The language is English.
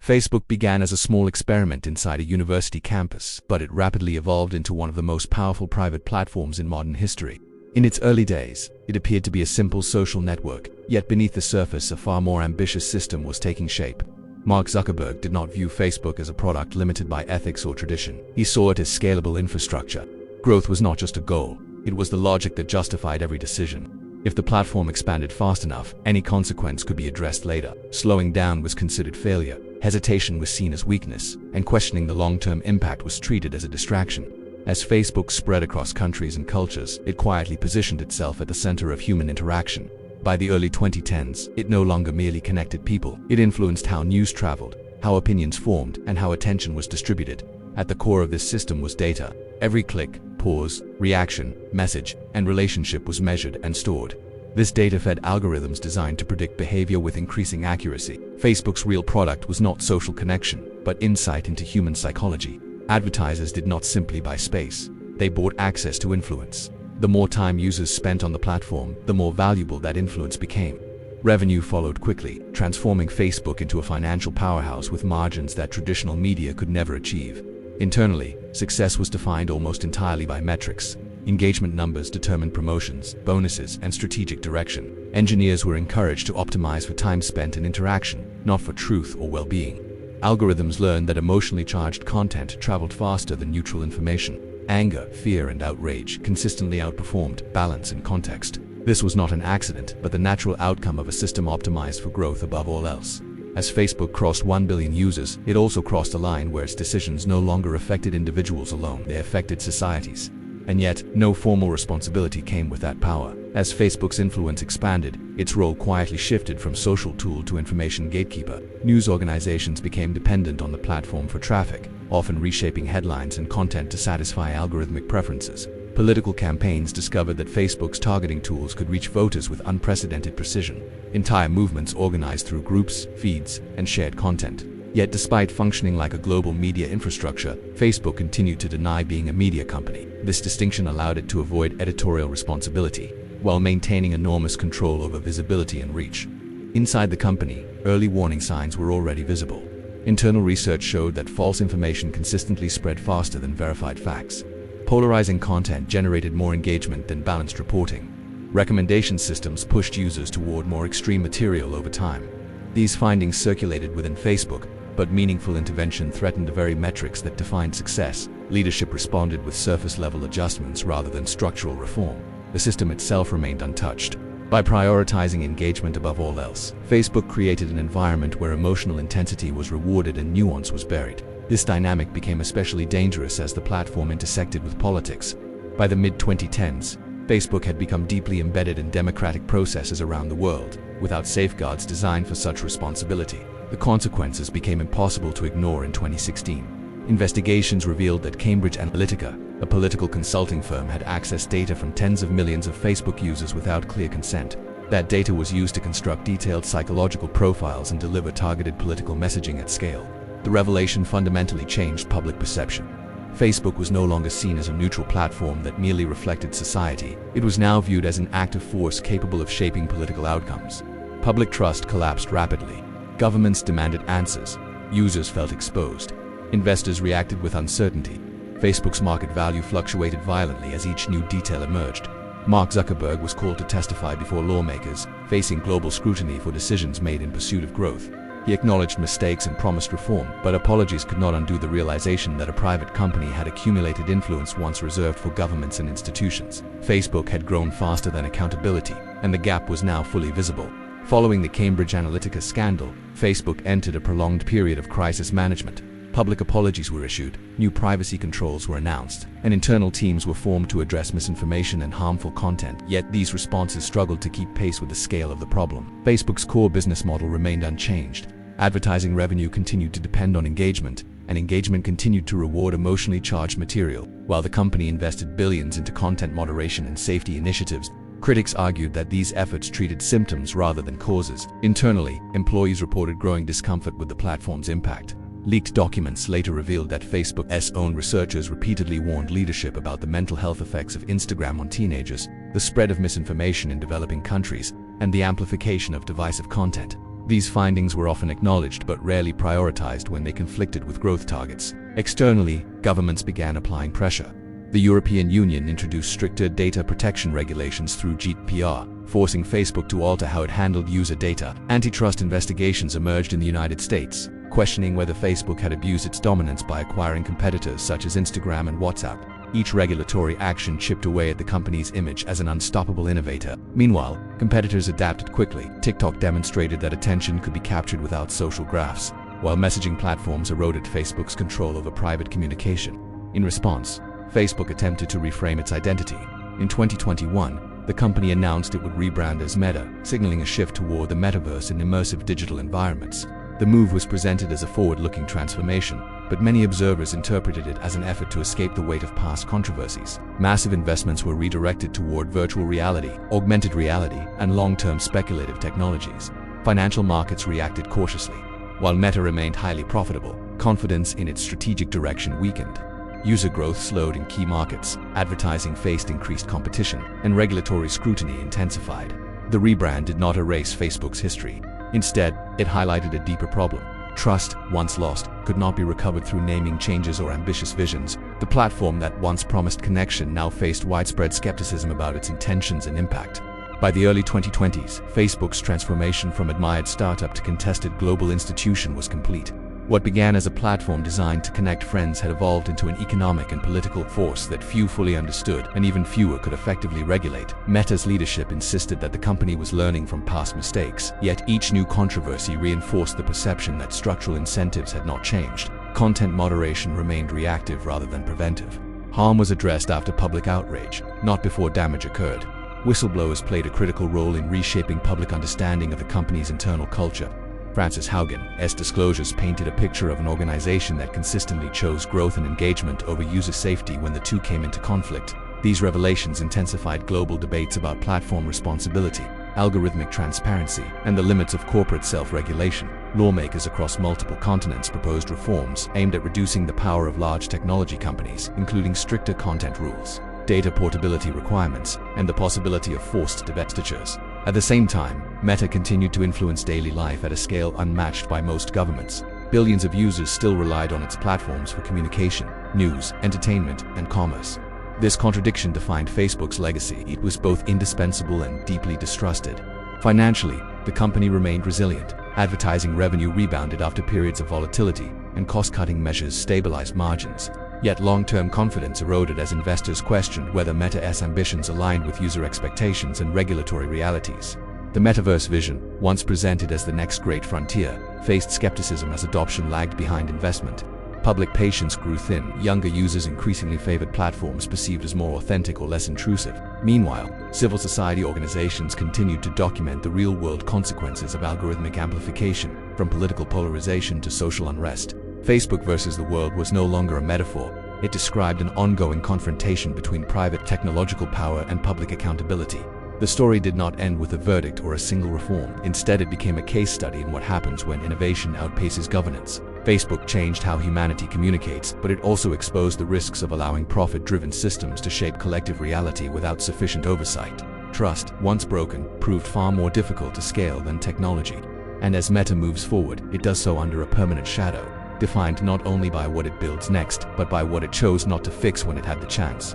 Facebook began as a small experiment inside a university campus, but it rapidly evolved into one of the most powerful private platforms in modern history. In its early days, it appeared to be a simple social network, yet beneath the surface a far more ambitious system was taking shape. Mark Zuckerberg did not view Facebook as a product limited by ethics or tradition. He saw it as scalable infrastructure. Growth was not just a goal, it was the logic that justified every decision. If the platform expanded fast enough, any consequence could be addressed later. Slowing down was considered failure, hesitation was seen as weakness, and questioning the long-term impact was treated as a distraction. As Facebook spread across countries and cultures, it quietly positioned itself at the center of human interaction. By the early 2010s, it no longer merely connected people. It influenced how news traveled, how opinions formed, and how attention was distributed. At the core of this system was data. Every click, pause, reaction, message, and relationship was measured and stored. This data fed algorithms designed to predict behavior with increasing accuracy. Facebook's real product was not social connection, but insight into human psychology. Advertisers did not simply buy space, they bought access to influence. The more time users spent on the platform, the more valuable that influence became. Revenue followed quickly, transforming Facebook into a financial powerhouse with margins that traditional media could never achieve. Internally, success was defined almost entirely by metrics. Engagement numbers determined promotions, bonuses, and strategic direction. Engineers were encouraged to optimize for time spent and interaction, not for truth or well-being. Algorithms learned that emotionally charged content traveled faster than neutral information. Anger, fear, and outrage consistently outperformed balance and context. This was not an accident, but the natural outcome of a system optimized for growth above all else. As Facebook crossed 1 billion users, it also crossed a line where its decisions no longer affected individuals alone, they affected societies. And yet, no formal responsibility came with that power. As Facebook's influence expanded, its role quietly shifted from social tool to information gatekeeper. News organizations became dependent on the platform for traffic, often reshaping headlines and content to satisfy algorithmic preferences. Political campaigns discovered that Facebook's targeting tools could reach voters with unprecedented precision. Entire movements organized through groups, feeds, and shared content. Yet despite functioning like a global media infrastructure, Facebook continued to deny being a media company. This distinction allowed it to avoid editorial responsibility, while maintaining enormous control over visibility and reach. Inside the company, early warning signs were already visible. Internal research showed that false information consistently spread faster than verified facts. Polarizing content generated more engagement than balanced reporting. Recommendation systems pushed users toward more extreme material over time. These findings circulated within Facebook, but meaningful intervention threatened the very metrics that defined success. Leadership responded with surface-level adjustments rather than structural reform. The system itself remained untouched. By prioritizing engagement above all else, Facebook created an environment where emotional intensity was rewarded and nuance was buried. This dynamic became especially dangerous as the platform intersected with politics. By the mid-2010s, Facebook had become deeply embedded in democratic processes around the world, without safeguards designed for such responsibility. The consequences became impossible to ignore in 2016. Investigations revealed that Cambridge Analytica, a political consulting firm, had accessed data from tens of millions of Facebook users without clear consent. That data was used to construct detailed psychological profiles and deliver targeted political messaging at scale. The revelation fundamentally changed public perception. Facebook was no longer seen as a neutral platform that merely reflected society. It was now viewed as an active force capable of shaping political outcomes. Public trust collapsed rapidly. Governments demanded answers. Users felt exposed. Investors reacted with uncertainty. Facebook's market value fluctuated violently as each new detail emerged. Mark Zuckerberg was called to testify before lawmakers, facing global scrutiny for decisions made in pursuit of growth. He acknowledged mistakes and promised reform, but apologies could not undo the realization that a private company had accumulated influence once reserved for governments and institutions. Facebook had grown faster than accountability, and the gap was now fully visible. Following the Cambridge Analytica scandal, Facebook entered a prolonged period of crisis management. Public apologies were issued, new privacy controls were announced, and internal teams were formed to address misinformation and harmful content. Yet these responses struggled to keep pace with the scale of the problem. Facebook's core business model remained unchanged. Advertising revenue continued to depend on engagement, and engagement continued to reward emotionally charged material. While the company invested billions into content moderation and safety initiatives, critics argued that these efforts treated symptoms rather than causes. Internally, employees reported growing discomfort with the platform's impact. Leaked documents later revealed that Facebook's own researchers repeatedly warned leadership about the mental health effects of Instagram on teenagers, the spread of misinformation in developing countries, and the amplification of divisive content. These findings were often acknowledged but rarely prioritized when they conflicted with growth targets. Externally, governments began applying pressure. The European Union introduced stricter data protection regulations through GDPR, forcing Facebook to alter how it handled user data. Antitrust investigations emerged in the United States, questioning whether Facebook had abused its dominance by acquiring competitors such as Instagram and WhatsApp. Each regulatory action chipped away at the company's image as an unstoppable innovator. Meanwhile, competitors adapted quickly. TikTok demonstrated that attention could be captured without social graphs, while messaging platforms eroded Facebook's control over private communication. In response, Facebook attempted to reframe its identity. In 2021, the company announced it would rebrand as Meta, signaling a shift toward the metaverse in immersive digital environments. The move was presented as a forward-looking transformation, but many observers interpreted it as an effort to escape the weight of past controversies. Massive investments were redirected toward virtual reality, augmented reality, and long-term speculative technologies. Financial markets reacted cautiously. While Meta remained highly profitable, confidence in its strategic direction weakened. User growth slowed in key markets, advertising faced increased competition, and regulatory scrutiny intensified. The rebrand did not erase Facebook's history. Instead, it highlighted a deeper problem. Trust, once lost, could not be recovered through naming changes or ambitious visions. The platform that once promised connection now faced widespread skepticism about its intentions and impact. By the early 2020s, Facebook's transformation from admired startup to contested global institution was complete. What began as a platform designed to connect friends had evolved into an economic and political force that few fully understood and even fewer could effectively regulate. Meta's leadership insisted that the company was learning from past mistakes, yet each new controversy reinforced the perception that structural incentives had not changed. Content moderation remained reactive rather than preventive. Harm was addressed after public outrage, not before damage occurred. Whistleblowers played a critical role in reshaping public understanding of the company's internal culture. Frances Haugen's disclosures painted a picture of an organization that consistently chose growth and engagement over user safety when the two came into conflict. These revelations intensified global debates about platform responsibility, algorithmic transparency, and the limits of corporate self-regulation. Lawmakers across multiple continents proposed reforms aimed at reducing the power of large technology companies, including stricter content rules, data portability requirements, and the possibility of forced divestitures. At the same time, Meta continued to influence daily life at a scale unmatched by most governments. Billions of users still relied on its platforms for communication, news, entertainment, and commerce. This contradiction defined Facebook's legacy. It was both indispensable and deeply distrusted. Financially, the company remained resilient. Advertising revenue rebounded after periods of volatility, and cost-cutting measures stabilized margins. Yet long-term confidence eroded as investors questioned whether Meta's ambitions aligned with user expectations and regulatory realities. The metaverse vision, once presented as the next great frontier, faced skepticism as adoption lagged behind investment. Public patience grew thin. Younger users increasingly favored platforms perceived as more authentic or less intrusive. Meanwhile, civil society organizations continued to document the real-world consequences of algorithmic amplification, from political polarization to social unrest. Facebook versus the world was no longer a metaphor. It described an ongoing confrontation between private technological power and public accountability. The story did not end with a verdict or a single reform. Instead, it became a case study in what happens when innovation outpaces governance. Facebook changed how humanity communicates, but it also exposed the risks of allowing profit-driven systems to shape collective reality without sufficient oversight. Trust, once broken, proved far more difficult to scale than technology. And as Meta moves forward, it does so under a permanent shadow, defined not only by what it builds next, but by what it chose not to fix when it had the chance.